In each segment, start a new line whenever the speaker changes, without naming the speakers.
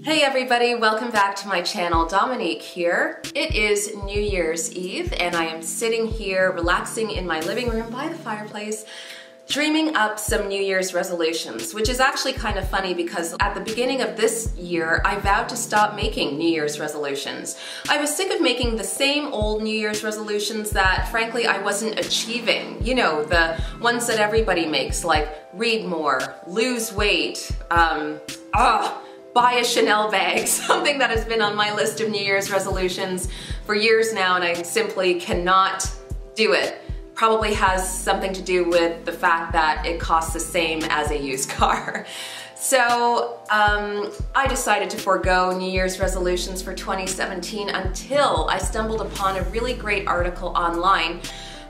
Hey everybody, welcome back to my channel. Dominique here. It is New Year's Eve and I am sitting here relaxing in my living room by the fireplace, dreaming up some New Year's resolutions, which is actually kind of funny because at the beginning of this year, I vowed to stop making New Year's resolutions. I was sick of making the same old New Year's resolutions that frankly I wasn't achieving. You know, the ones that everybody makes, like read more, lose weight, buy a Chanel bag, something that has been on my list of New Year's resolutions for years now and I simply cannot do it. Probably has something to do with the fact that it costs the same as a used car. So I decided to forego New Year's resolutions for 2017 until I stumbled upon a really great article online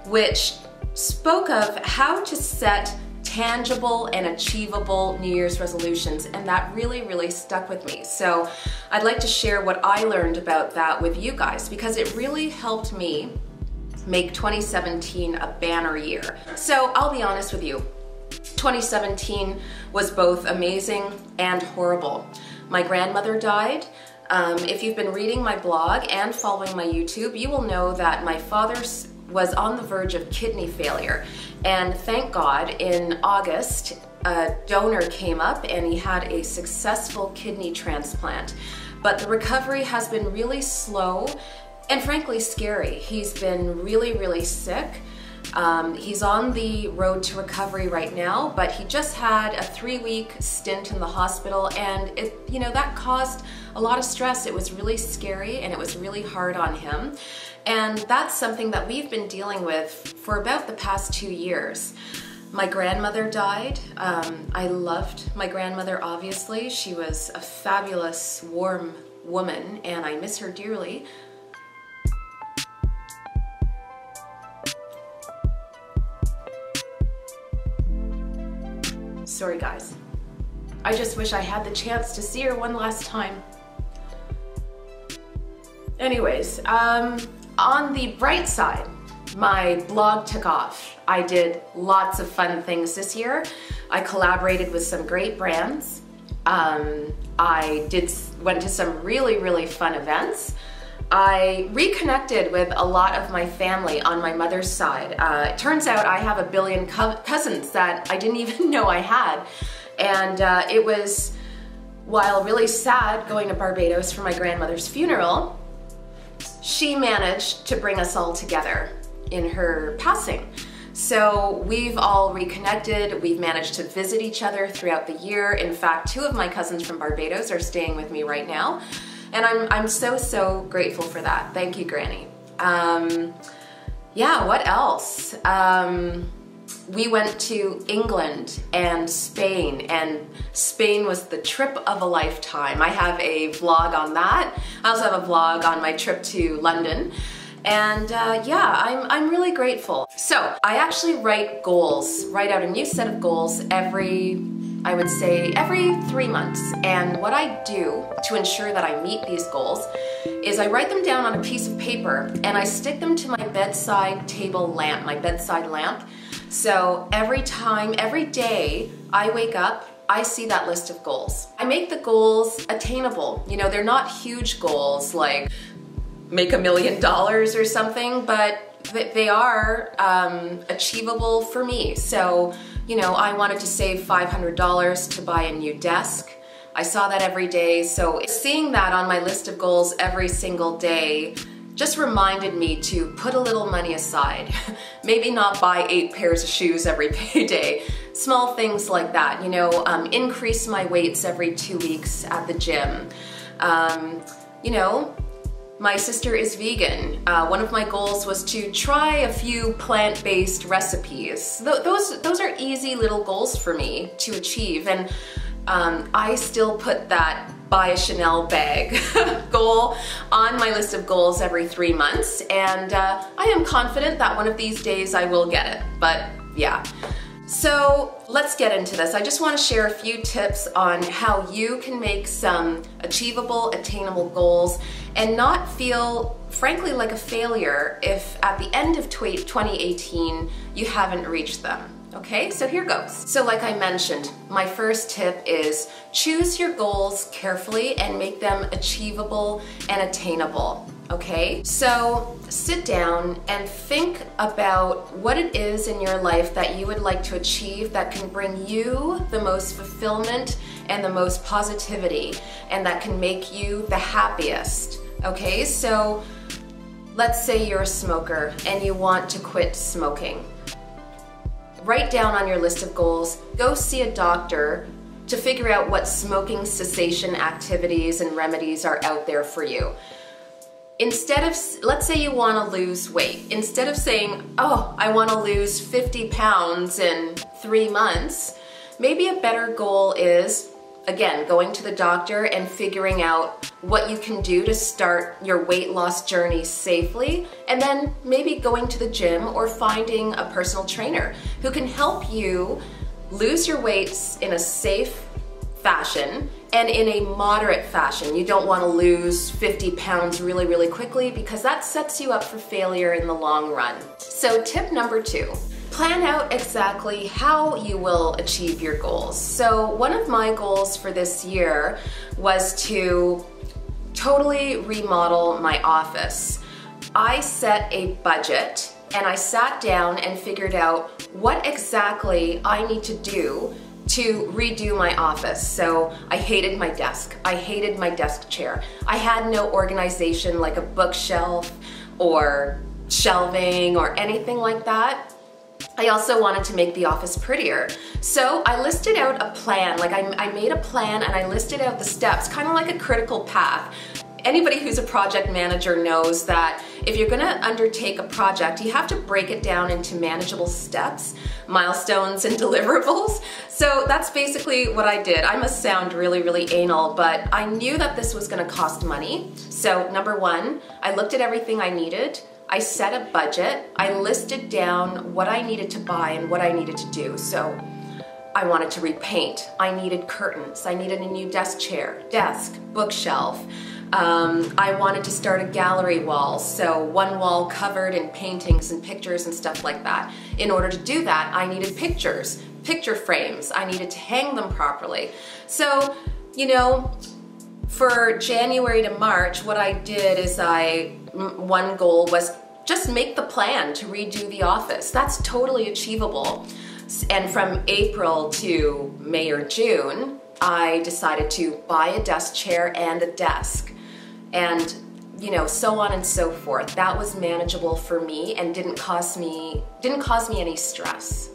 which spoke of how to set tangible and achievable New Year's resolutions, and that really stuck with me. So I'd like to share what I learned about that with you guys because it really helped me make 2017 a banner year. So I'll be honest with you, 2017 was both amazing and horrible. My grandmother died. If you've been reading my blog and following my YouTube, you will know that my father was on the verge of kidney failure. And thank God, in August, a donor came up and he had a successful kidney transplant. But the recovery has been really slow and frankly scary. He's been really sick. He's on the road to recovery right now, but he just had a 3-week stint in the hospital and that caused a lot of stress. It was really scary and it was really hard on him. And that's something that we've been dealing with for about the past 2 years. My grandmother died. I loved my grandmother, obviously. She was a fabulous, warm woman and I miss her dearly. Sorry guys. I just wish I had the chance to see her one last time. Anyways, on the bright side, my blog took off. I did lots of fun things this year. I collaborated with some great brands. I went to some really fun events. I reconnected with a lot of my family on my mother's side. It turns out I have a billion cousins that I didn't even know I had. And it was, while really sad going to Barbados for my grandmother's funeral, she managed to bring us all together in her passing. So we've all reconnected, we've managed to visit each other throughout the year. In fact, 2 of my cousins from Barbados are staying with me right now. And I'm so grateful for that. Thank you, Granny. Yeah, what else? We went to England and Spain was the trip of a lifetime. I have a vlog on that. I also have a vlog on my trip to London. And yeah, I'm really grateful. So I actually write out a new set of goals I would say every 3 months. And what I do to ensure that I meet these goals is I write them down on a piece of paper and I stick them to my bedside table lamp, my bedside lamp. So every day I wake up, I see that list of goals. I make the goals attainable. You know, they're not huge goals like make $1 million or something, but they are achievable for me. So, you know, I wanted to save $500 to buy a new desk. I saw that every day. So seeing that on my list of goals every single day just reminded me to put a little money aside. Maybe not buy 8 pairs of shoes every payday. Small things like that, you know, increase my weights every 2 weeks at the gym. You know, my sister is vegan. One of my goals was to try a few plant-based recipes. Those are easy little goals for me to achieve, and I still put that buy a Chanel bag goal on my list of goals every 3 months, and I am confident that one of these days I will get it, but yeah. So let's get into this. I just want to share a few tips on how you can make some achievable, attainable goals and not feel, frankly, like a failure if at the end of 2018 you haven't reached them. Okay, so here goes. So like I mentioned, my first tip is choose your goals carefully and make them achievable and attainable. Okay, so sit down and think about what it is in your life that you would like to achieve that can bring you the most fulfillment and the most positivity and that can make you the happiest. Okay, so let's say you're a smoker and you want to quit smoking. Write down on your list of goals, go see a doctor to figure out what smoking cessation activities and remedies are out there for you. Instead of, let's say you want to lose weight, instead of saying, oh, I want to lose 50 pounds in 3 months, maybe a better goal is, again, going to the doctor and figuring out what you can do to start your weight loss journey safely, and then maybe going to the gym or finding a personal trainer who can help you lose your weights in a safe fashion and in a moderate fashion. You don't want to lose 50 pounds really, really quickly because that sets you up for failure in the long run. So tip number 2. Plan out exactly how you will achieve your goals. So one of my goals for this year was to totally remodel my office. I set a budget and I sat down and figured out what exactly I need to do to redo my office. So I hated my desk. I hated my desk chair. I had no organization like a bookshelf or shelving or anything like that. I also wanted to make the office prettier. So I listed out a plan, like I made a plan and I listed out the steps, kind of like a critical path. Anybody who's a project manager knows that if you're gonna undertake a project, you have to break it down into manageable steps, milestones, and deliverables. So that's basically what I did. I must sound really, really anal, but I knew that this was gonna cost money. So number 1, I looked at everything I needed. I set a budget. I listed down what I needed to buy and what I needed to do. So I wanted to repaint. I needed curtains. I needed a new desk chair, desk, bookshelf. I wanted to start a gallery wall, so one wall covered in paintings and pictures and stuff like that. In order to do that, I needed pictures, picture frames. I needed to hang them properly. So, you know, for January to March, what I did is one goal was just make the plan to redo the office. That's totally achievable. And from April to May or June, I decided to buy a desk chair and a desk. And, you know, so on and so forth. That was manageable for me and didn't cause me any stress.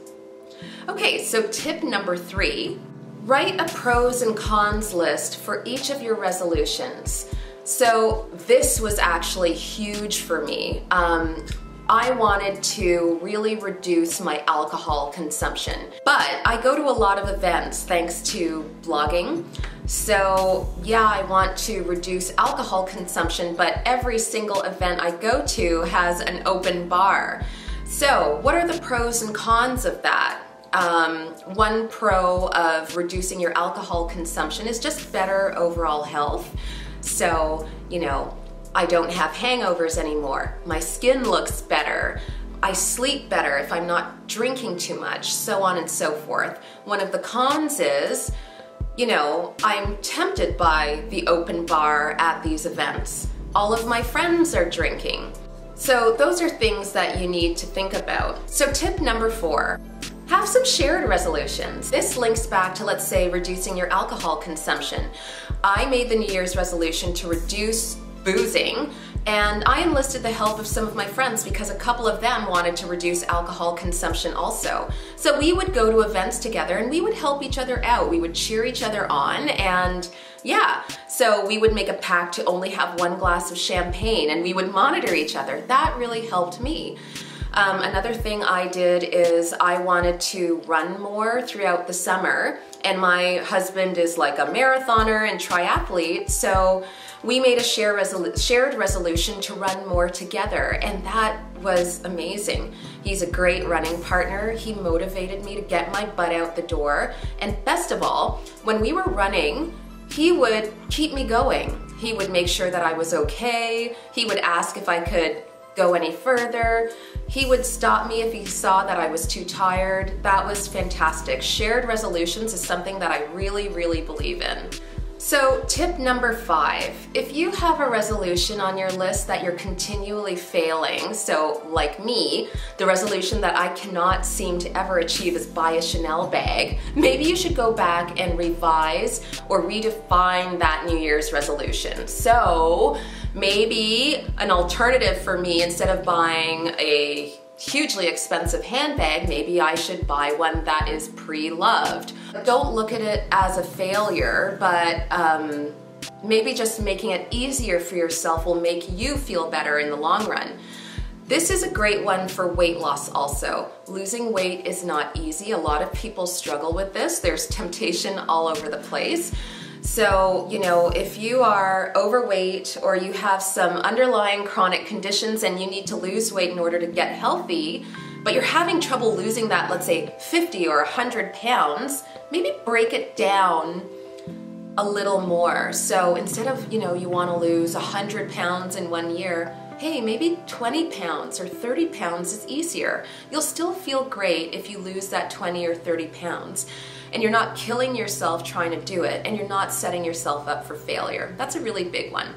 Okay, so tip number 3, write a pros and cons list for each of your resolutions. So this was actually huge for me. I wanted to really reduce my alcohol consumption, but I go to a lot of events thanks to blogging. So yeah, I want to reduce alcohol consumption, but every single event I go to has an open bar. So what are the pros and cons of that? One pro of reducing your alcohol consumption is just better overall health. So, you know, I don't have hangovers anymore. My skin looks better. I sleep better if I'm not drinking too much, so on and so forth. One of the cons is, you know, I'm tempted by the open bar at these events. All of my friends are drinking. So those are things that you need to think about. So tip number 4, have some shared resolutions. This links back to, let's say, reducing your alcohol consumption. I made the New Year's resolution to reduce boozing, and I enlisted the help of some of my friends because a couple of them wanted to reduce alcohol consumption also. So we would go to events together and we would help each other out. We would cheer each other on, and yeah, so we would make a pact to only have 1 glass of champagne and we would monitor each other. That really helped me. Another thing I did is I wanted to run more throughout the summer, and my husband is like a marathoner and triathlete, so we made a shared resolution to run more together, and that was amazing. He's a great running partner. He motivated me to get my butt out the door, and best of all, when we were running, he would keep me going. He would make sure that I was okay. He would ask if I could go any further. He would stop me if he saw that I was too tired. That was fantastic. Shared resolutions is something that I really, really believe in. So tip number 5, if you have a resolution on your list that you're continually failing, so like me, the resolution that I cannot seem to ever achieve is buy a Chanel bag, maybe you should go back and revise or redefine that New Year's resolution. So maybe an alternative for me, instead of buying a hugely expensive handbag, maybe I should buy one that is pre-loved. Don't look at it as a failure, but maybe just making it easier for yourself will make you feel better in the long run. This is a great one for weight loss also. Losing weight is not easy. A lot of people struggle with this. There's temptation all over the place. So, you know, if you are overweight or you have some underlying chronic conditions and you need to lose weight in order to get healthy, but you're having trouble losing that, let's say 50 or 100 pounds, maybe break it down a little more. So instead of, you know, you want to lose 100 pounds in 1 year, hey, maybe 20 pounds or 30 pounds is easier. You'll still feel great if you lose that 20 or 30 pounds. And you're not killing yourself trying to do it, and you're not setting yourself up for failure. That's a really big one.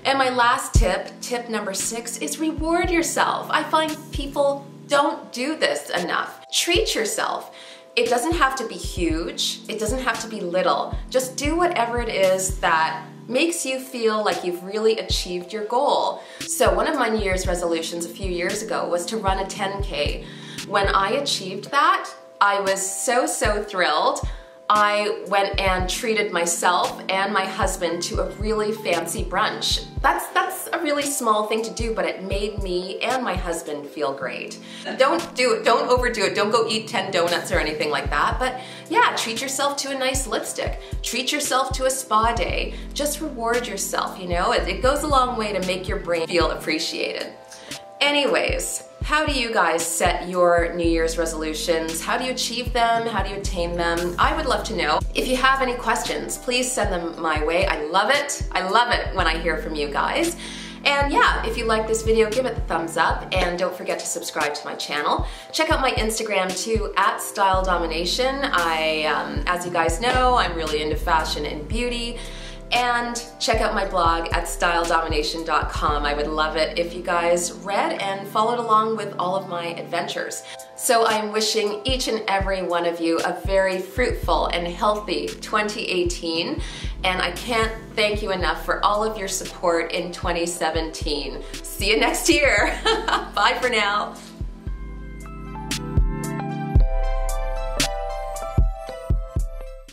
And my last tip, tip number 6, is reward yourself. I find people don't do this enough. Treat yourself. It doesn't have to be huge. It doesn't have to be little. Just do whatever it is that makes you feel like you've really achieved your goal. So one of my New Year's resolutions a few years ago was to run a 10K. When I achieved that, I was so thrilled. I went and treated myself and my husband to a really fancy brunch. That's a really small thing to do, but it made me and my husband feel great. Don't do it, don't overdo it, don't go eat 10 donuts or anything like that, but yeah, treat yourself to a nice lipstick. Treat yourself to a spa day. Just reward yourself, you know? It goes a long way to make your brain feel appreciated. Anyways, how do you guys set your New Year's resolutions? How do you achieve them? How do you attain them? I would love to know. If you have any questions, please send them my way. I love it. I love it when I hear from you guys. And yeah, if you like this video, give it the thumbs up and don't forget to subscribe to my channel. Check out my Instagram too, @StyleDomination. As you guys know, I'm really into fashion and beauty. And check out my blog at styledomination.com. I would love it if you guys read and followed along with all of my adventures. So I'm wishing each and every one of you a very fruitful and healthy 2018. And I can't thank you enough for all of your support in 2017. See you next year. Bye for now.